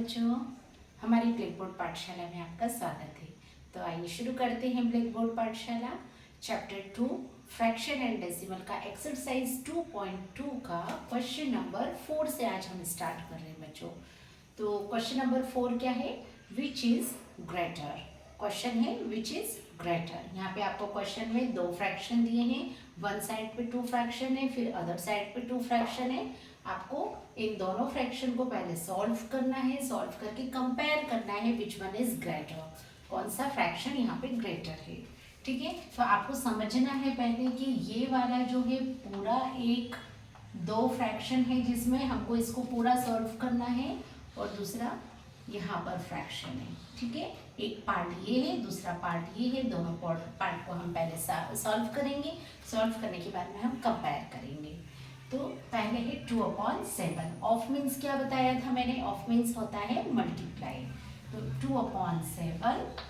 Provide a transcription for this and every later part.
बच्चों, हमारी ब्लैकबोर्ड पाठशाला में आपका स्वागत है। तो आइए शुरू करते हैं ब्लैकबोर्ड पाठशाला चैप्टर 2 फ्रैक्शन एंड डेसिमल का एक्सरसाइज 2.2 का क्वेश्चन नंबर 4 से आज हम स्टार्ट कर रहे हैं बच्चों। तो क्वेश्चन नंबर 4 क्या है? Which is greater. क्वेश्चन है विच इज ग्रेटर। यहाँ पे आपको क्वेश्चन में दो फ्रैक्शन दिए हैं, वन साइड पे टू फ्रैक्शन है, फिर अदर साइड पे टू फ्रैक्शन है। आपको इन दोनों फ्रैक्शन को पहले सॉल्व करना है, सॉल्व करके कंपेयर करना है विच वन इज ग्रेटर, कौन सा फ्रैक्शन यहाँ पे ग्रेटर है। ठीक है, तो आपको समझना है पहले कि ये वाला जो है पूरा एक दो फ्रैक्शन है जिसमें हमको इसको पूरा सॉल्व करना है, और दूसरा यहाँ पर फ्रैक्शन है। ठीक है, एक पार्ट ये है, दूसरा पार्ट ये है। दोनों पार्ट को हम पहले सॉल्व करेंगे, सॉल्व करने के बाद में हम कंपेयर करेंगे। तो पहले है 2/7। ऑफ मीन्स क्या बताया था मैंने? ऑफ मीन्स होता है मल्टीप्लाई। तो 2/7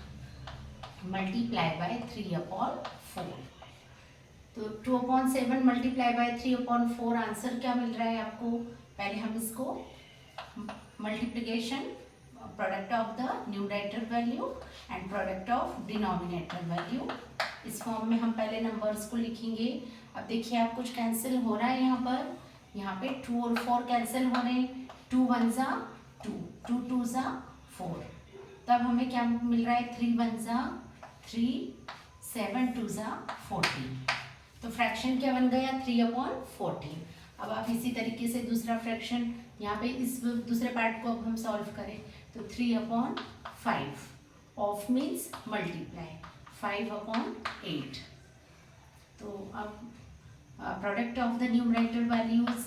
मल्टीप्लाई बाय 3/4। तो 2/7 मल्टीप्लाई बाय 3/4 आंसर क्या मिल रहा है आपको? पहले हम इसको multiplication product of the numerator value and product of denominator value, इस फॉर्म में हम पहले नंबर्स को लिखेंगे। अब देखिए आप कुछ कैंसिल हो रहा है यहाँ पे 2 और 4 कैंसिल हो रहे हैं। 2 1 जा 2, 2 2 जा 4। तब हमें क्या मिल रहा है? 3 1 जा 3, 7 2 जा 14। तो फ्रैक्शन क्या बन गया? 3/14। अब आप इसी तरीके से दूसरा फ्रैक्शन यहाँ पे इस दूसरे पार्ट को अब हम सॉल्व करें तो 3/5। Of means multiply 5/8। तो अब product of the numerator values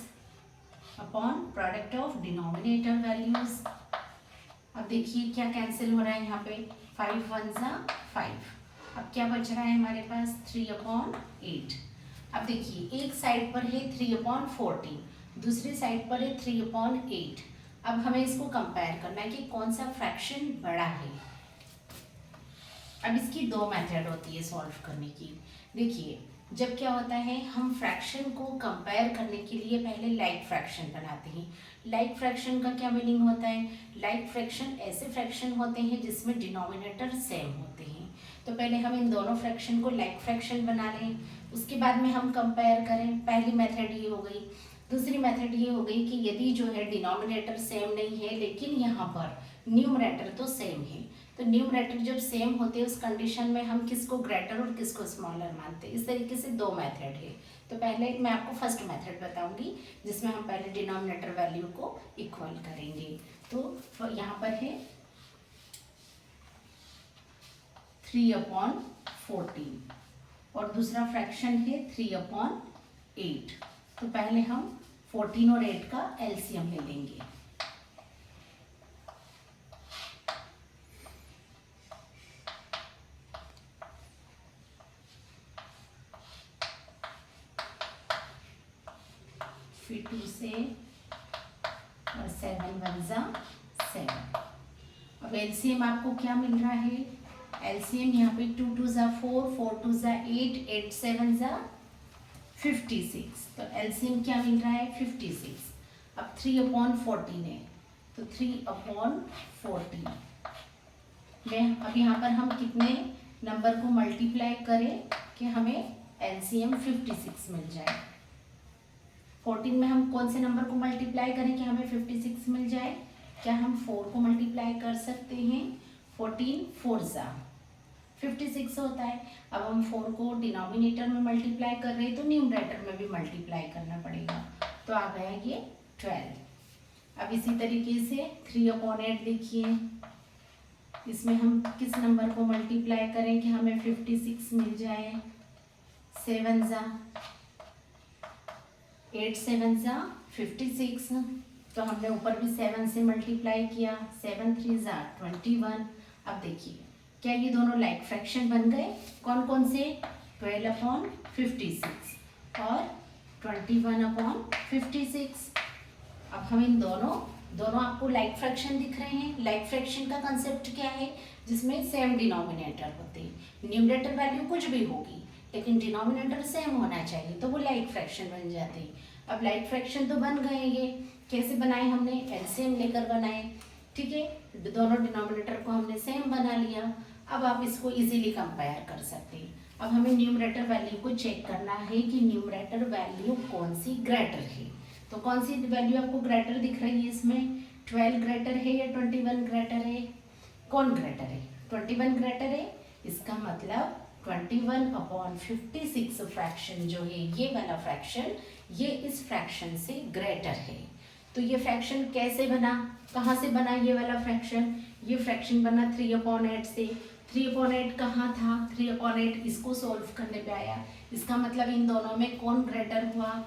upon product of denominator values. अब देखिए क्या कैंसिल हो रहा है यहाँ पे? 5 1 जा 5। अब क्या बच रहा है हमारे पास? 3/8। अब देखिए एक साइड पर है 3/14, दूसरी साइड पर है 3/8। अब हमें इसको कंपेयर करना है कि कौन सा फ्रैक्शन बड़ा है। अब इसकी दो मेथड होती है सॉल्व करने की। देखिए जब क्या होता है, हम फ्रैक्शन को कंपेयर करने के लिए पहले लाइक फ्रैक्शन बनाते हैं। लाइक फ्रैक्शन का क्या मीनिंग होता है? लाइक फ्रैक्शन ऐसे फ्रैक्शन होते हैं जिसमें डिनोमिनेटर सेम होते हैं। तो पहले हम इन दोनों फ्रैक्शन को लाइक फ्रैक्शन बना लें, उसके बाद में हम कंपेयर करें। पहली मेथड ये हो गई। दूसरी मेथड ये हो गई कि यदि जो है डिनोमिनेटर सेम नहीं है लेकिन यहाँ पर न्यूमरेटर तो सेम है, तो न्यूमरेटर जब सेम होते हैं उस कंडीशन में हम किसको ग्रेटर और किसको स्मॉलर मानते हैं। इस तरीके से दो मेथड है। तो पहले मैं आपको फर्स्ट मेथड बताऊंगी जिसमें हम पहले डिनोमिनेटर वैल्यू को इक्वल करेंगे। तो यहाँ पर है 3/14 और दूसरा फ्रैक्शन है 3/8। तो पहले हम 14 और 8 का एलसीएम ले लेंगे। फिर 2 से और 7 1 जा 7। अब एलसीएम आपको क्या मिल रहा है? एलसीएम यहाँ पे 2 2 जा 4, 4 2 जा 8, 8 7 जा 56। तो एलसीएम क्या मिल रहा है? 56। अब 3/14 है तो 3/14 में अब यहाँ पर हम कितने नंबर को मल्टीप्लाई करें कि हमें एलसीएम 56 मिल जाए। 14 में हम कौन से नंबर को मल्टीप्लाई करें कि हमें 56 मिल जाए? क्या हम 4 को मल्टीप्लाई कर सकते हैं? 14 4 जा 56 होता है। अब हम 4 को डिनोमिनेटर में मल्टीप्लाई कर रहे हैं तो न्यूमरेटर में भी मल्टीप्लाई करना पड़ेगा। तो आ गया ये 12। अब इसी तरीके से 3/8 देखिए, इसमें हम किस नंबर को मल्टीप्लाई करें कि हमें 56 मिल जाए? 7 जा 8 7 जा 56। तो हमने ऊपर भी 7 से मल्टीप्लाई किया, 7 3 जा 21। अब देखिए क्या ये दोनों लाइक फ्रैक्शन बन गए? कौन कौन से? 12/56 और 21/56। अब हम इन दोनों आपको लाइक फ्रैक्शन दिख रहे हैं। लाइक फ्रैक्शन का कंसेप्ट क्या है? जिसमें सेम डिनोमिनेटर होते हैं। न्यूमरेटर वैल्यू कुछ भी होगी लेकिन डिनोमिनेटर सेम होना चाहिए, तो वो लाइक फ्रैक्शन बन जाते हैं। अब लाइक फ्रैक्शन तो बन गए, ये कैसे बनाए हमने? एलसीएम लेकर बनाए। ठीक है, दोनों डिनोमिनेटर को हमने सेम बना लिया। अब आप इसको इजीली कंपेयर कर सकते हैं। अब हमें न्यूमरेटर वैल्यू को चेक करना है कि न्यूमरेटर वैल्यू कौन सी ग्रेटर है। तो कौन सी वैल्यू आपको ग्रेटर दिख रही है इसमें? 12 ग्रेटर है या 21 ग्रेटर है? कौन ग्रेटर है? 21 ग्रेटर है। इसका मतलब 21/56 फ्रैक्शन जो है, ये वाला फ्रैक्शन, ये इस फ्रैक्शन से ग्रेटर है। तो ये फ्रैक्शन कैसे बना, कहाँ से बना ये वाला फ्रैक्शन? ये फ्रैक्शन बना 3/8 से। 3/8 कहाँ था? 3/8 इसको सॉल्व करने पे आया। इसका मतलब इन दोनों में कौन ग्रेटर हुआ?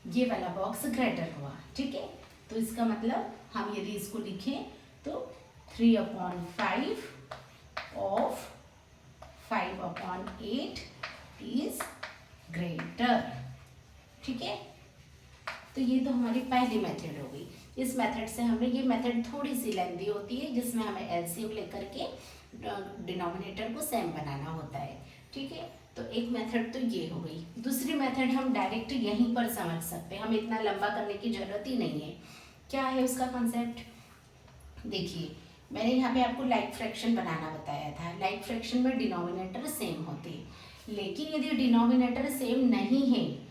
ये वाला बॉक्स ग्रेटर हुआ। ठीक है, तो इसका मतलब हम यदि इसको लिखें तो 3/5 ऑफ 5/8 इज ग्रेटर। ठीक है, तो ये तो हमारी पहली मेथड हो गई। इस मेथड से हमने, ये मेथड थोड़ी सी लेंदी होती है जिसमें हमें एलसीएम लेकर के डिनोमिनेटर को सेम बनाना होता है। ठीक है, तो एक मेथड तो ये हो गई। दूसरी मेथड हम डायरेक्ट यहीं पर समझ सकते हैं, हम इतना लंबा करने की जरूरत ही नहीं है। क्या है उसका कॉन्सेप्ट? देखिए, मैंने यहाँ पे आपको लाइक फ्रैक्शन बनाना बताया था। लाइक फ्रैक्शन में डिनोमिनेटर सेम होते हैं, लेकिन यदि डिनोमिनेटर सेम नहीं है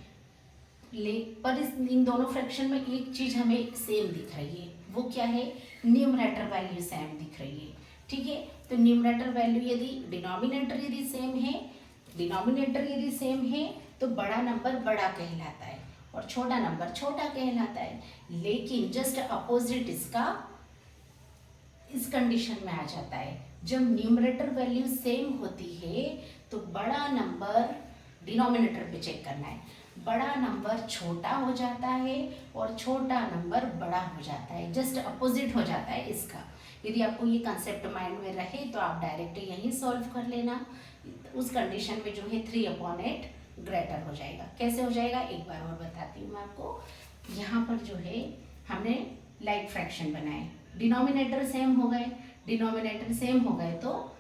पर इन दोनों फ्रैक्शन में एक चीज हमें सेम दिख रही है, वो क्या है? न्यूमरेटर वैल्यू सेम दिख रही है। ठीक है, तो न्यूमरेटर वैल्यू यदि डिनोमिनेटर यदि सेम है तो बड़ा नंबर बड़ा कहलाता है और छोटा नंबर छोटा कहलाता है। लेकिन जस्ट अपोजिट इसका इस कंडीशन में आ जाता है, जब न्यूमरेटर वैल्यू सेम होती है तो बड़ा नंबर डिनोमिनेटर पे चेक करना है, बड़ा नंबर छोटा हो जाता है और छोटा नंबर बड़ा हो जाता है, जस्ट अपोजिट हो जाता है इसका। यदि आपको ये कंसेप्ट माइंड में रहे तो आप डायरेक्ट यहीं सॉल्व कर लेना। उस कंडीशन में जो है 3/8 ग्रेटर हो जाएगा। कैसे हो जाएगा एक बार और बताती हूँ मैं आपको। यहाँ पर जो है हमने लाइक फ्रैक्शन बनाए, डिनोमिनेटर सेम हो गए। डिनोमिनेटर सेम हो गए तो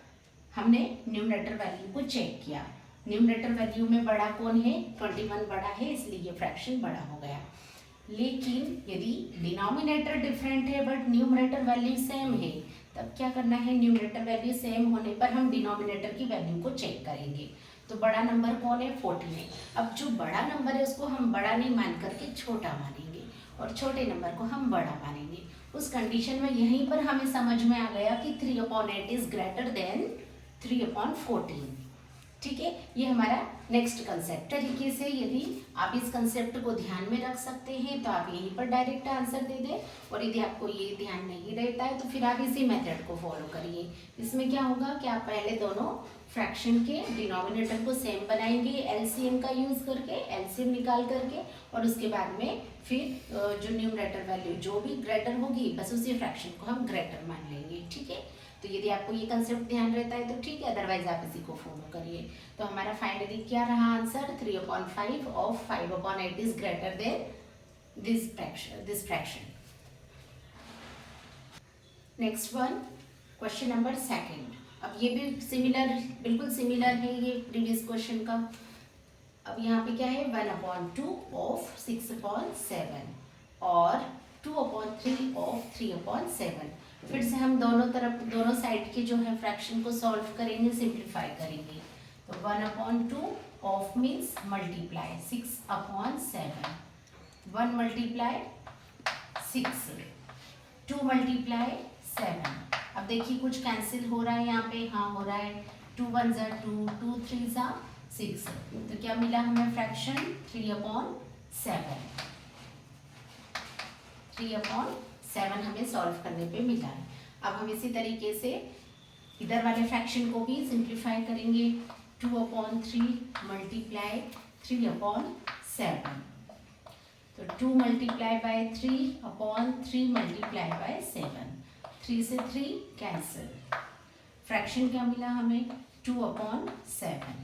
हमने न्यूमरेटर वैल्यू को चेक किया। न्यूमरेटर वैल्यू में बड़ा कौन है? 21 बड़ा है, इसलिए ये फ्रैक्शन बड़ा हो गया। लेकिन यदि डिनोमिनेटर डिफरेंट है बट न्यूमरेटर वैल्यू सेम है, तब क्या करना है? न्यूमरेटर वैल्यू सेम होने पर हम डिनोमिनेटर की वैल्यू को चेक करेंगे। तो बड़ा नंबर कौन है? 14 है। अब जो बड़ा नंबर है उसको हम बड़ा नहीं मान करके छोटा मानेंगे और छोटे नंबर को हम बड़ा मानेंगे। उस कंडीशन में यहीं पर हमें समझ में आ गया कि 3/8 इज ग्रेटर देन 3/14। ठीक है, ये हमारा नेक्स्ट कंसेप्ट तरीके से यदि आप इस कंसेप्ट को ध्यान में रख सकते हैं तो आप यहीं पर डायरेक्ट आंसर दे दें, और यदि आपको ये ध्यान नहीं रहता है तो फिर आप इसी मेथड को फॉलो करिए। इसमें क्या होगा कि आप पहले दोनों फ्रैक्शन के डिनोमिनेटर को सेम बनाएंगे एलसीएम का यूज करके, एलसीएम निकाल करके, और उसके बाद में फिर जो न्यूमरेटर वैल्यू जो भी ग्रेटर होगी बस उसी फ्रैक्शन को हम ग्रेटर मान लेंगे। ठीक है, तो यदि आपको ये कंसेप्ट ध्यान रहता है तो ठीक है, अदरवाइज आप इसी को फॉलो करिए। तो हमारा फाइनली क्या रहा answer? 3/5 of 5/8 is greater than this fraction. Next one, question number 2। अब ये भी सिमिलर, बिल्कुल सिमिलर है ये प्रीवियस क्वेश्चन का। अब यहाँ पे क्या है? 1/2 ऑफ 6/7 और 2/3 ऑफ 3/7। फिर से हम दोनों साइड के जो है फ्रैक्शन को सॉल्व करेंगे, सिंप्लीफाई करेंगे। तो 1/2 of means multiply 6/7, 1 multiply 6, 2 multiply 7। अब देखिए कुछ कैंसिल हो रहा है यहाँ पे, हाँ हो रहा है। 2 1 ज़ा 2, 2 3 ज़ा 6, तो क्या मिला हमें फ्रैक्शन? 3/7। 3/7 हमें सॉल्व करने पे मिला है। अब हम इसी तरीके से इधर वाले फ्रैक्शन को भी सिंप्लीफाई करेंगे। 2/3 मल्टीप्लाई 3/7, तो 2 मल्टीप्लाई बाय 3/3 मल्टीप्लाई बाय 7, 3 से 3 कैंसिल। फ्रैक्शन क्या मिला हमें? 2/7।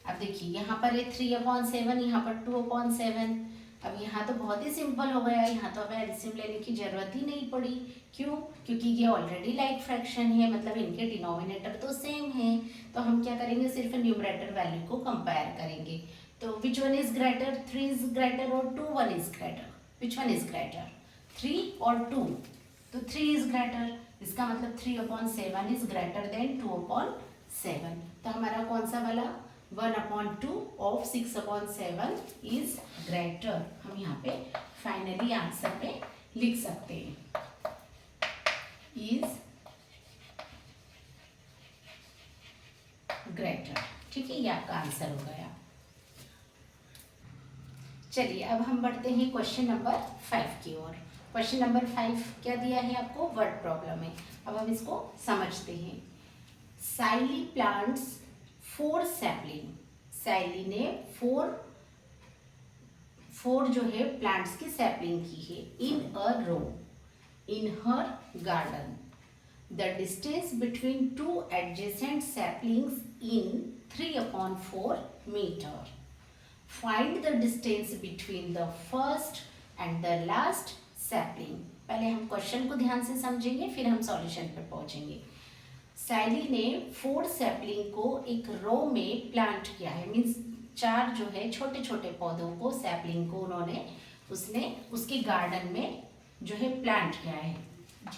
अब देखिए यहाँ पर है 3/7, यहाँ पर 2/7। अब यहाँ तो बहुत ही सिंपल हो गया, यहाँ तो हमें एलसीएम लेने की जरूरत ही नहीं पड़ी। क्यों? क्योंकि ये ऑलरेडी लाइक फ्रैक्शन है, मतलब इनके डिनोमिनेटर तो सेम है। तो हम क्या करेंगे? सिर्फ न्यूमरेटर वैल्यू को कंपेयर करेंगे। तो which one is greater? 3 is greater और 2 1 is greater? Which one is greater? 3 और 2? तो 3 इज ग्रेटर, इसका मतलब 3/7 इज ग्रेटर देन 2/7। तो हमारा कौन सा वाला 1/2 ऑफ 6/7 इज ग्रेटर, हम यहाँ पे फाइनली आंसर में लिख सकते हैं, इज ग्रेटर। ठीक है, ये आपका आंसर हो गया। चलिए अब हम बढ़ते हैं क्वेश्चन नंबर 5 की ओर। क्वेश्चन नंबर 5 क्या दिया है आपको, वर्ड प्रॉब्लम है। अब हम इसको समझते हैं। साइली प्लांट्स 4 सैपलिंग, साइली ने 4 जो है प्लांट्स की सैपलिंग की है in a row in her garden. The distance between 2 adjacent saplings in 3/4 metre. Find the distance between the first and the last sapling। पहले हम क्वेश्चन को ध्यान से समझेंगे, फिर हम सॉल्यूशन पर पहुंचेंगे। साइली ने 4 सैपलिंग को एक रो में प्लांट किया है, मीन्स 4 जो है छोटे छोटे पौधों को, सैपलिंग को उसने उसके गार्डन में जो है प्लांट किया है।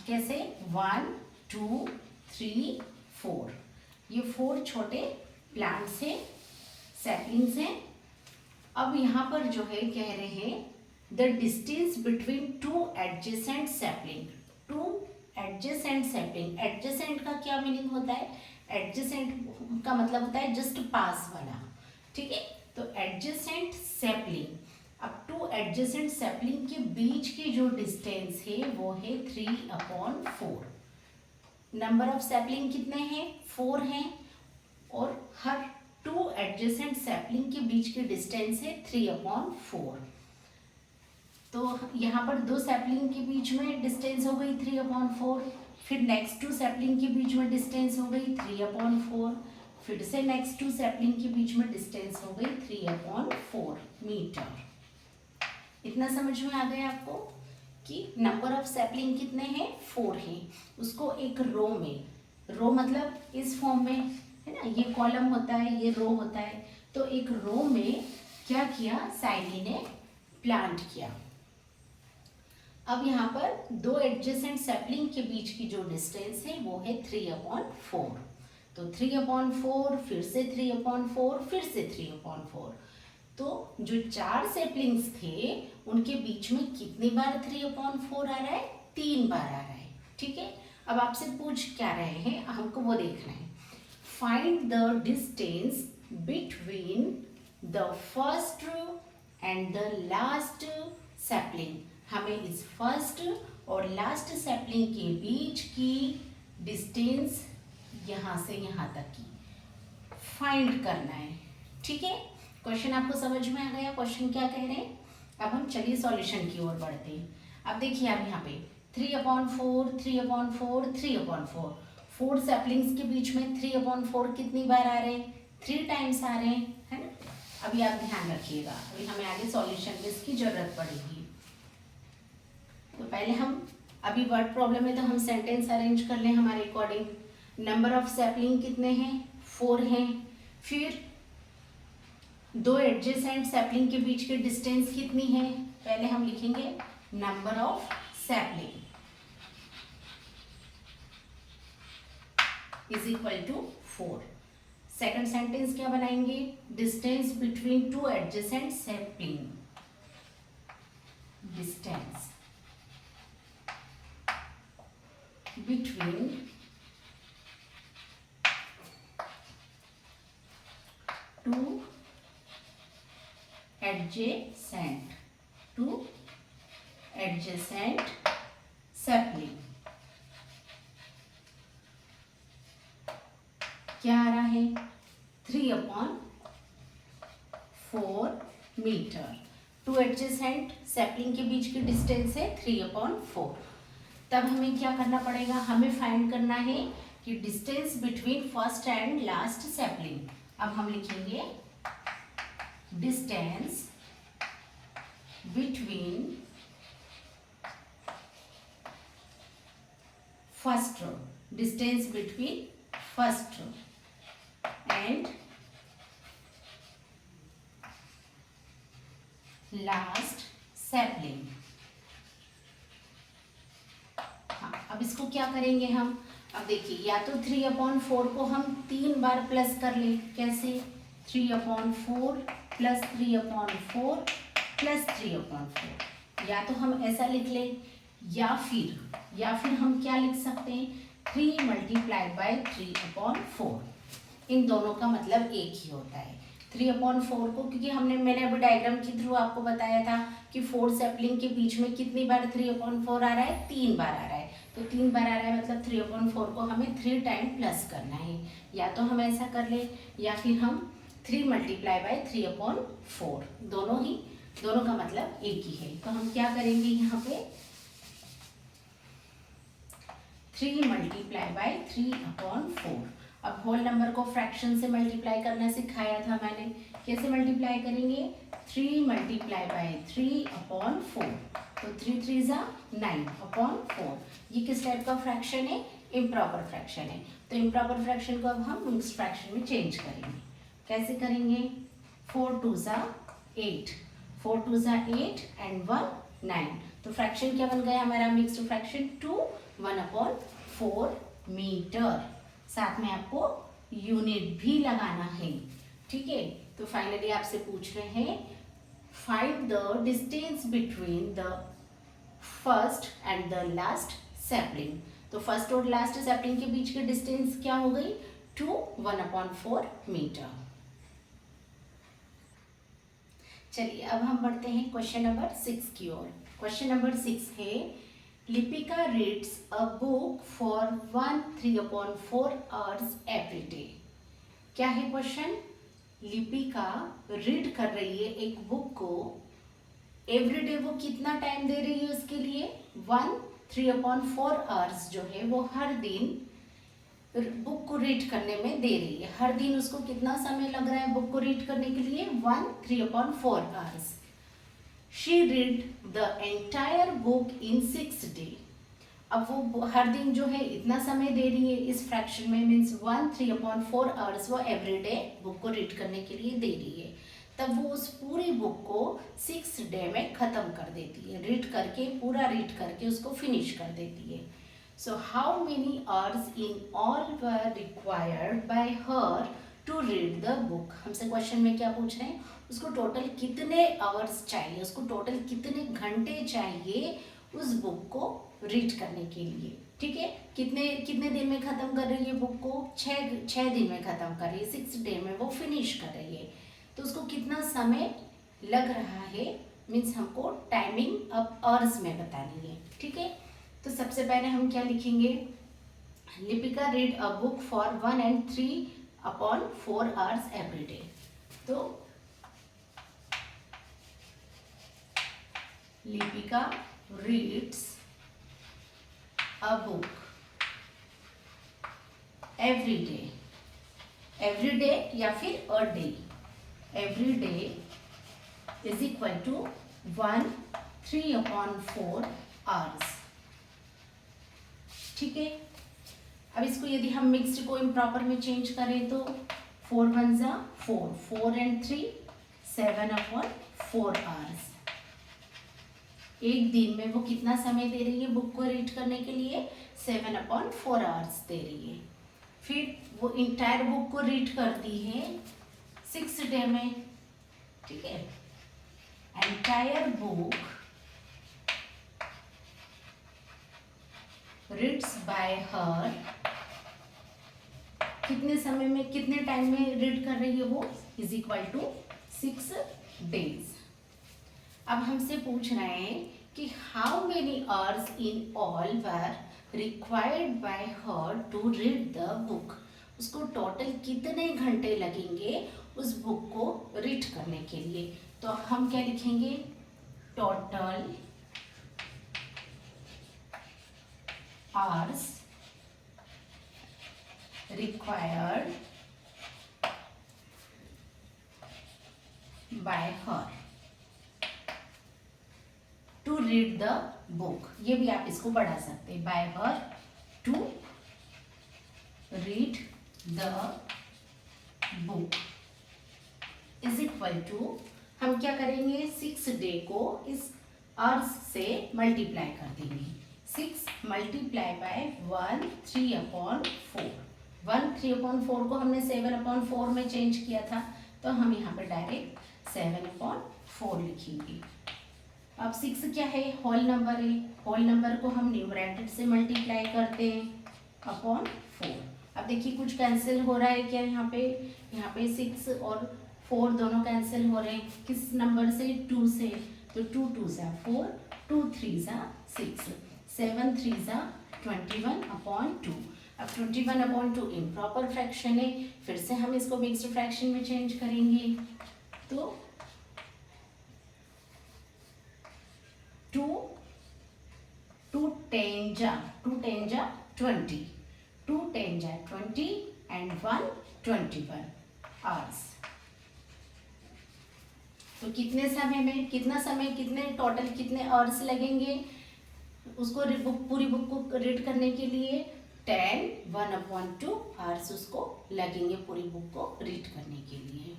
कैसे, 1 2 3 4, ये 4 छोटे प्लांट्स हैं, सैपलिंग्स हैं। अब यहाँ पर जो है कह रहे हैं the distance between 2 adjacent sapling, 2 adjacent sapling. Adjacent का क्या मीनिंग होता है, एडजेसेंट का मतलब होता है जस्ट पास वाला। ठीक है, तो एडजेसेंट सैपलिंग, अब 2 एडजेसेंट सैपलिंग के बीच की जो डिस्टेंस है वो है 3/4। नंबर ऑफ सैपलिंग कितने हैं, 4 हैं, और हर 2 एडजेसेंट सैपलिंग के बीच की डिस्टेंस है 3/4। तो यहाँ पर 2 सैपलिंग के बीच में डिस्टेंस हो गई 3/4, फिर नेक्स्ट 2 सैपलिंग के बीच में डिस्टेंस हो गई 3/4, फिर से नेक्स्ट 2 सैपलिंग के बीच में डिस्टेंस हो गई 3/4 मीटर। इतना समझ में आ गया आपको कि नंबर ऑफ सैपलिंग कितने हैं, 4 हैं। उसको एक रो में, रो मतलब इस फॉर्म में है ना, ये कॉलम होता है, ये रो होता है, तो एक रो में क्या किया, साइली ने प्लांट किया। अब यहाँ पर 2 एडजेसेंट सैपलिंग के बीच की जो डिस्टेंस है वो है 3/4। तो 3/4, फिर से 3/4, फिर से 3/4। तो जो 4 सैपलिंग्स थे उनके बीच में कितनी बार 3/4 आ रहा है, 3 बार आ रहा है। ठीक है, अब आपसे पूछ क्या रहे हैं, हमको वो देखना है। Find the distance between the first and the last sapling। हमें इस फर्स्ट और लास्ट सैपलिंग के बीच की डिस्टेंस यहाँ से यहाँ तक की फाइंड करना है। ठीक है, क्वेश्चन आपको समझ में आ गया, क्वेश्चन क्या कह रहे हैं। अब हम चलिए सॉल्यूशन की ओर बढ़ते हैं। अब देखिए आप यहाँ पे 3/4 3/4 3/4, 4 सैपलिंग्स के बीच में 3/4 कितनी बार आ रहे हैं, 3 टाइम्स आ रहे हैं, है ना। अभी आप ध्यान रखिएगा, अभी हमें आगे सॉल्यूशन में इसकी जरूरत पड़ेगी। तो पहले हम, अभी वर्ड प्रॉब्लम में तो हम सेंटेंस अरेंज कर लें हमारे अकॉर्डिंग। नंबर ऑफ सैपलिंग कितने हैं, 4 हैं। फिर 2 एडजेसेंट सैपलिंग के बीच की डिस्टेंस कितनी है, पहले हम लिखेंगे number of sapling is equal to 4। Second sentence क्या बनाएंगे, distance between 2 adjacent sapling, distance between 2 adjacent sapling। क्या आ रहा है, 3/4 मीटर। 2 एडजेसेंट सैपलिंग के बीच की डिस्टेंस है 3/4। तब हमें क्या करना पड़ेगा, हमें फाइंड करना है कि distance between first and last sapling. अब हम लिखेंगे distance between first row, distance between first row and last sapling. हाँ, अब इसको क्या करेंगे हम, अब देखिए या तो 3/4 को हम 3 बार प्लस कर ले, कैसे 3/4 प्लस 3/4 प्लस 3/4, या तो हम ऐसा लिख लें या फिर हम क्या लिख सकते हैं 3 मल्टीप्लाई बाय 3/4। इन दोनों का मतलब एक ही होता है। 3/4 को, क्योंकि मैंने अभी डायग्राम के थ्रू आपको बताया था कि 4 सैपलिंग के बीच में कितनी बार 3/4 आ रहा है, 3 बार आ रहा है। तो 3 बार आ रहा है मतलब 3/4 को हमें 3 टाइम प्लस करना है। या तो हम ऐसा कर ले या फिर हम 3 मल्टीप्लाई बाय 3/4, दोनों का मतलब एक ही है। तो हम क्या करेंगे यहाँ पे 3 मल्टीप्लाई बाय 3/4। अब होल नंबर को फ्रैक्शन से मल्टीप्लाई करना सिखाया था मैंने, कैसे मल्टीप्लाई करेंगे 3 मल्टीप्लाई बाय 3/4, तो 3 3 जा 9/4। ये किस टाइप का फ्रैक्शन है, इम्प्रॉपर फ्रैक्शन है। तो इम्प्रॉपर फ्रैक्शन को अब हम मिक्स फ्रैक्शन में चेंज करेंगे। कैसे करेंगे 4 2 जा 8, 4 2 जा 8 एंड 1 9। तो फ्रैक्शन क्या बन गया हमारा मिक्स्ड फ्रैक्शन 2 1/4 मीटर। साथ में आपको यूनिट भी लगाना है, ठीक है। तो फाइनली आपसे पूछ रहे हैं find the distance between the first and the last sapling. तो फर्स्ट और लास्ट सैपलिंग के बीच की डिस्टेंस क्या हो गई 2 1/4 मीटर। चलिए अब हम बढ़ते हैं क्वेश्चन नंबर 6 की ओर। क्वेश्चन नंबर 6 है Lipika reads a book for 3/4 hours every day. क्या है क्वेश्चन, लिपिका रीड कर रही है एक बुक को एवरी डे। वो कितना टाइम दे रही है उसके लिए 3/4 आवर्स जो है वो हर दिन बुक को रीड करने में दे रही है। हर दिन उसको कितना समय लग रहा है बुक को रीड करने के लिए 3/4 hours. She read the entire book in 6 day. अब वो हर दिन जो है इतना समय दे रही है इस फ्रैक्शन में, मीन्स 3/4 आवर्स वो एवरी डे बुक को रीड करने के लिए दे रही है। तब वो उस पूरी बुक को 6 डे में ख़त्म कर देती है, पूरा रीड करके उसको फिनिश कर देती है। So how many hours in all were required by her to read the book. हमसे क्वेश्चन में क्या पूछ रहे हैं, उसको टोटल कितने आवर्स चाहिए, उसको टोटल कितने घंटे चाहिए उस बुक को रीड करने के लिए, ठीक है। कितने दिन में ख़त्म कर रही है बुक को, 6 दिन में ख़त्म कर रही है, 6 डे में वो फिनिश कर रही है। तो उसको कितना समय लग रहा है, मीन्स हमको टाइमिंग अब आवर्स में बतानी है, ठीक है। तो सबसे पहले हम क्या लिखेंगे, Lipika read a book for 1 and 3/4 hours every day. तो Lipika reads a book every day या फिर a day, every day is equal to 3/4 hours, ठीक है। अब इसको यदि हम मिक्स्ड को इम्प्रॉपर में चेंज करें तो 4 1 जा 4, 4 and 3 7/4 आवर्स। एक दिन में वो कितना समय दे रही है बुक को रीड करने के लिए 7/4 आवर्स दे रही है। फिर वो इंटायर बुक को रीड करती है 6 डे में, ठीक है। एंटायर बुक रीड्स बाय हर, कितने समय में कितने टाइम में रीड कर रही है वो इज इक्वल टू 6 डेज। अब हमसे पूछ रहे हैं कि how many hours in all were required by her to read the book. उसको टोटल कितने घंटे लगेंगे उस बुक को रीड करने के लिए। तो हम क्या लिखेंगे, total hours required by her to read the book। ये भी आप इसको बढ़ा सकते हैं, by her to read the book is equal to, हम क्या करेंगे 6 डे को इस आवर्स से मल्टीप्लाई कर देंगे। 6 मल्टीप्लाई बाय 1 3/4। 1 3/4 को हमने 7/4 में चेंज किया था, तो हम यहाँ पर डायरेक्ट 7/4 लिखेंगे। अब 6 क्या है, होल नंबर है, होल नंबर को हम न्यूमरेटर से मल्टीप्लाई करते हैं अपॉन 4। अब देखिए कुछ कैंसिल हो रहा है क्या, यहाँ पे 6 और 4 दोनों कैंसिल हो रहे हैं, किस नंबर से, 2 से, तो 2 2 ज़ा 4, 2 3 ज़ा 6, 7 3 ज़ा 21/2। अब 21/2 इम्प्रॉपर फ्रैक्शन है, फिर से हम इसको मिक्स्ड फ्रैक्शन में चेंज करेंगे, तो 2 10 जा 20, 2 10 जा 20 and 1 21 आवर्स। तो कितने समय में, कितने टोटल कितने आवर्स लगेंगे उसको पूरी बुक को रीड करने के लिए, 10 1/2 आवर्स उसको लगेंगे पूरी बुक को रीड करने के लिए।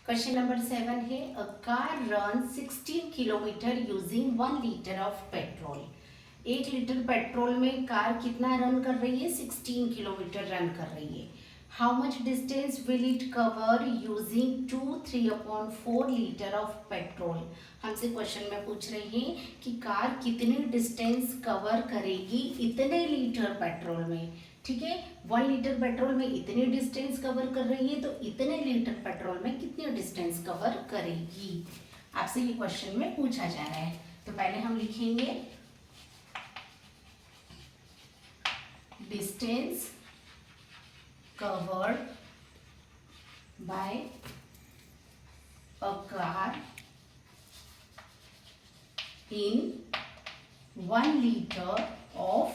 क्वेश्चन नंबर 7 है, a car run 16 kilometre using 1 litre of petrol. 1 litre petrol में कार कितना रन कर रही है, 16 किलोमीटर रन कर रही है। How much distance will it cover using 2 3/4 litre of petrol. हमसे क्वेश्चन में पूछ रहे हैं कि कार कितनी डिस्टेंस कवर करेगी इतने लीटर पेट्रोल में। ठीक है, 1 लीटर पेट्रोल में इतनी डिस्टेंस कवर कर रही है, तो इतने लीटर पेट्रोल में कितनी डिस्टेंस कवर करेगी, आपसे ये क्वेश्चन में पूछा जा रहा है। तो पहले हम लिखेंगे distance covered by a car in 1 litre of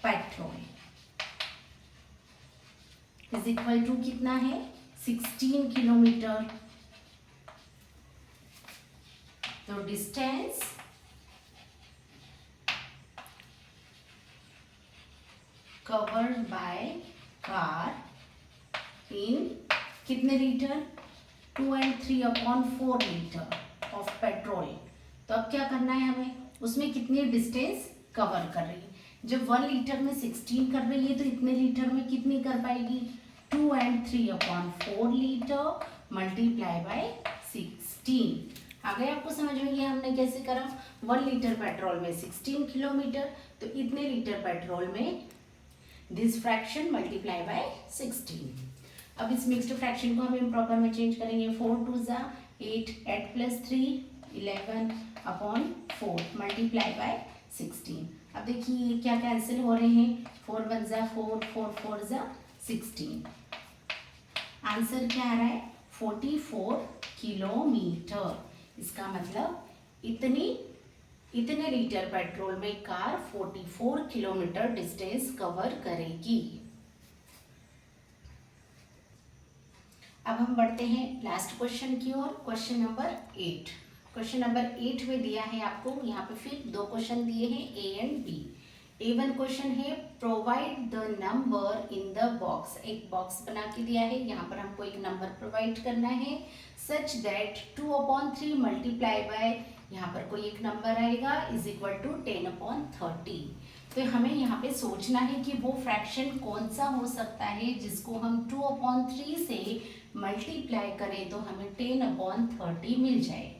petrol is equal to कितना है, 16 किलोमीटर। तो distance covered by car in कितने litre, 2 and 3/4 litre of petrol. तो अब क्या करना है हमें, उसमें कितनी डिस्टेंस कवर कर रही है। जब 1 लीटर में 16 कर रही है, तो इतने लीटर में कितनी कर पाएगी, 2 and 3/4 लीटर मल्टीप्लाई बाय 16। आ गया आपको समझ में, ये हमने कैसे करा, 1 लीटर पेट्रोल में 16 किलोमीटर, तो इतने लीटर पेट्रोल में दिस फ्रैक्शन मल्टीप्लाई बाय 16। अब इस मिक्स्ड फ्रैक्शन को हम इम्प्रॉपर में चेंज करेंगे, 4 2 ज़ा 8, 8 + 3 11/4 मल्टीप्लाई बाय 16। अब देखिए क्या कैंसिल हो रहे हैं, 4 1 ज़ा 4, 4 4 ज़ा 16। आंसर क्या आ रहा है, 44 किलोमीटर। इसका मतलब इतने लीटर पेट्रोल में कार 44 किलोमीटर डिस्टेंस कवर करेगी। अब हम बढ़ते हैं लास्ट क्वेश्चन की ओर, क्वेश्चन नंबर 8। क्वेश्चन नंबर 8 में दिया है आपको, यहाँ पे फिर 2 क्वेश्चन दिए हैं A and B. A1 question है, provide the number in the box. एक बॉक्स बना के दिया है, यहाँ पर हमको एक नंबर प्रोवाइड करना है, सच दैट 2/3 मल्टीप्लाई बाय, यहाँ पर कोई एक नंबर आएगा, इज इक्वल टू 10/30। तो हमें यहाँ पे सोचना है कि वो फ्रैक्शन कौन सा हो सकता है जिसको हम 2/3 से मल्टीप्लाई करें तो हमें 10/30 मिल जाए।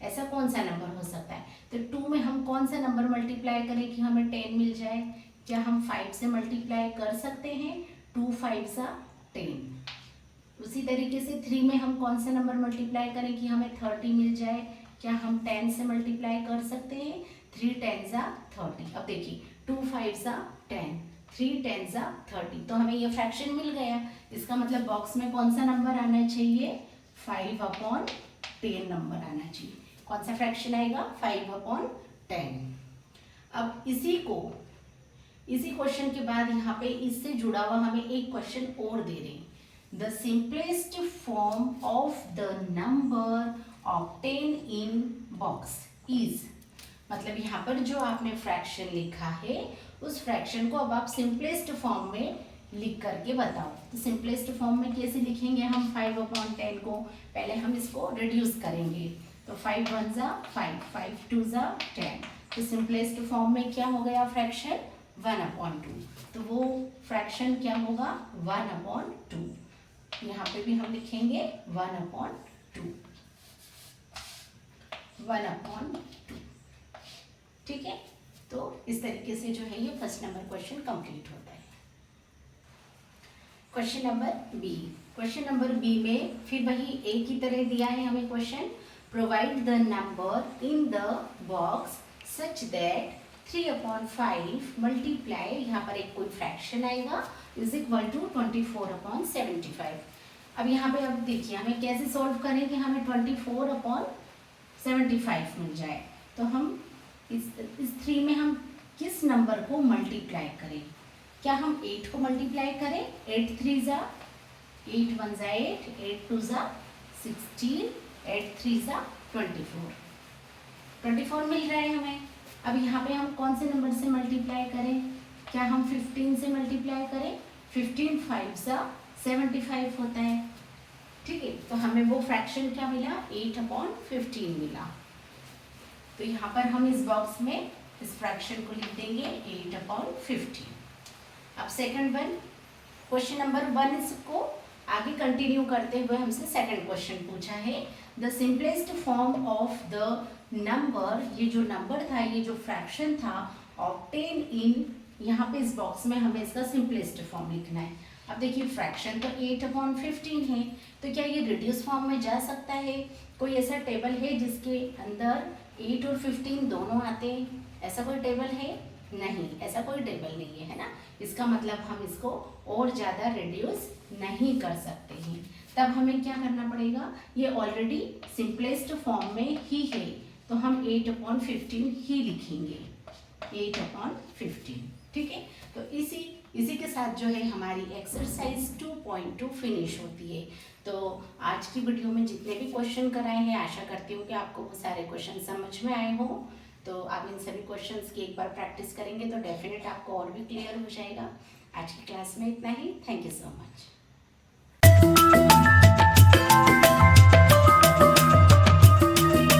ऐसा कौन सा नंबर हो सकता है, तो 2 में हम कौन सा नंबर मल्टीप्लाई करें कि हमें 10 मिल जाए। क्या हम 5 से मल्टीप्लाई कर सकते हैं, 2 5 ज़ा 10। उसी तरीके से 3 में हम कौन सा नंबर मल्टीप्लाई करें कि हमें 30 मिल जाए। क्या हम 10 से मल्टीप्लाई कर सकते हैं, 3 10 ज़ा 30। अब देखिए 2 5 ज़ा 10, 3 10 ज़ा 30, तो हमें ये फ्रैक्शन मिल गया। इसका मतलब बॉक्स में कौन सा नंबर आना चाहिए, 5/10 नंबर आना चाहिए। कौन सा फ्रैक्शन आएगा, 5/10। अब इसी क्वेश्चन के बाद यहाँ पे इससे जुड़ा हुआ हमें एक क्वेश्चन और दे रहे हैं, the simplest form of the number obtain in box is. मतलब यहाँ पर जो आपने फ्रैक्शन लिखा है उस फ्रैक्शन को अब आप सिंपलेस्ट फॉर्म में लिख करके बताओ। तो सिंपलेस्ट फॉर्म में कैसे लिखेंगे हम 5/10 को, पहले हम इसको रिड्यूस करेंगे। तो 5 1 ज़ा 5, 5 2 ज़ा 10, तो सिंपलेस्ट फॉर्म में क्या हो गया फ्रैक्शन 1/2, तो वो फ्रैक्शन क्या होगा 1/2। यहाँ पे भी हम लिखेंगे 1/2, 1/2। ठीक है, तो इस तरीके से जो है ये फर्स्ट नंबर क्वेश्चन कंप्लीट होता है। Question number B, question number B में फिर वही ए की तरह दिया है हमें question, provide the number in the box such that 3/5 multiply, यहाँ पर एक कोई फ्रैक्शन आएगा, इज इक्वल टू 24/75। अब यहाँ पे अब देखिए हमें कैसे सॉल्व करें कि हमें 24/75 मिल जाए। तो हम इस 3 में हम किस नंबर को मल्टीप्लाई करें? क्या हम 8 को मल्टीप्लाई करें? 8 3 जा 8, 1 जा 8, 8 2 जा 16, 8 3 जा 24 मिल रहा है हमें। अब यहाँ पे हम कौन से नंबर से मल्टीप्लाई करें? क्या हम 15 से मल्टीप्लाई करें? 15 5 जा 75 होता है। ठीक है, तो हमें वो फ्रैक्शन क्या मिला 8/15 मिला। तो यहाँ पर हम इस बॉक्स में इस फ्रैक्शन को लिख देंगे 8/15। अब सेकंड वन, क्वेश्चन नंबर 1 इसको आगे कंटिन्यू करते हुए हमसे सेकंड क्वेश्चन पूछा है, the simplest form of the number, ये जो नंबर था, ये जो फ्रैक्शन था, ऑब्टेन इन, यहाँ पे इस बॉक्स में हमें इसका सिंपलेस्ट फॉर्म लिखना है। अब देखिए फ्रैक्शन तो 8/15 है, तो क्या ये रिड्यूस फॉर्म में जा सकता है? कोई ऐसा टेबल है जिसके अंदर 8 और 15 दोनों आते हैं? ऐसा कोई टेबल है? नहीं, ऐसा कोई टेबल नहीं है, है ना। इसका मतलब हम इसको और ज़्यादा रिड्यूस नहीं कर सकते हैं। तब हमें क्या करना पड़ेगा, ये ऑलरेडी सिंपलेस्ट फॉर्म में ही है, तो हम 8/15 ही लिखेंगे, 8/15। ठीक है, तो इसी के साथ जो है हमारी एक्सरसाइज 2.2 फिनिश होती है। तो आज की वीडियो में जितने भी क्वेश्चन कराए हैं, आशा करती हूँ कि आपको वो सारे क्वेश्चन समझ में आए हों। तो आप इन सभी क्वेश्चंस की एक बार प्रैक्टिस करेंगे तो डेफिनेट आपको और भी क्लियर हो जाएगा। आज की क्लास में इतना ही। Thank you so much.